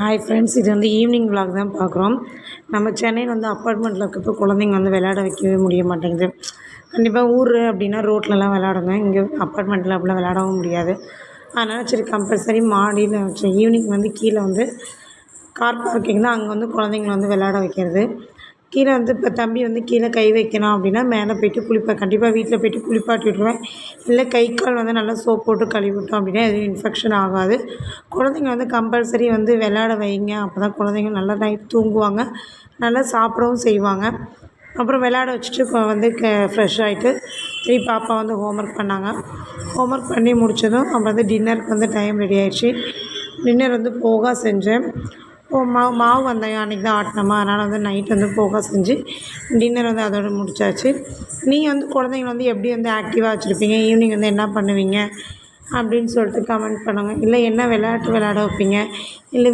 Hi friends, இது வந்து evening vlog தான் பார்க்குறோம். நம்ம சென்னையில் வந்து அப்பார்ட்மெண்ட்டில் இருக்கப்போ குழந்தைங்க வந்து விளையாட வைக்கவே முடிய மாட்டேங்குது. கண்டிப்பாக ஊர் அப்படின்னா ரோட்லலாம் விளையாடுங்க. இங்கே அப்பார்ட்மெண்ட்டில் அப்படிலாம் விளையாடவும் முடியாது. அதனால் சரி கம்பல்சரி மாடியில் ஈவினிங் வந்து கீழே வந்து கார் பார்க்கிங் தான், அங்கே வந்து குழந்தைங்கள வந்து விளையாட வைக்கிறது. கீழே வந்து இப்போ தம்பி வந்து கீழே கை வைக்கணும் அப்படின்னா மேலே போய்ட்டு கண்டிப்பாக வீட்டில் போய்ட்டு குளிப்பாட்டி விட்ருவேன். இல்லை கை கால் வந்து நல்லா சோப் போட்டு கழுவி விட்டோம் அப்படின்னா எதுவும் இன்ஃபெக்ஷன் ஆகாது. குழந்தைங்க வந்து கம்பல்சரி வந்து விளையாட வைங்க. அப்போ தான் குழந்தைங்க நல்லா நைட் தூங்குவாங்க, நல்லா சாப்பிடவும் செய்வாங்க. அப்புறம் விளையாட வச்சுட்டு வந்து ஃப்ரெஷ் ஆகிட்டு திருப்பி பாப்பா வந்து ஹோம்ஒர்க் பண்ணாங்க. ஹோம்ஒர்க் பண்ணி முடித்ததும் அப்புறம் வந்து டின்னருக்கு வந்து டைம் ரெடி ஆகிடுச்சு. டின்னர் வந்து போகா செஞ்சேன். மாவு வந்து அன்றைக்கி தான் ஆட்டினோமா, அதனால் வந்து நைட் வந்து போகா செஞ்சு டின்னர் வந்து அதோடு முடிச்சாச்சு. நீங்கள் வந்து குழந்தைங்கள வந்து எப்படி வந்து ஆக்டிவாக வச்சுருப்பீங்க, ஈவினிங் வந்து என்ன பண்ணுவீங்க அப்படின்னு சொல்லிட்டு கமெண்ட் பண்ணுங்கள். இல்லை என்ன விளையாட்டு விளையாட வைப்பீங்க, இல்லை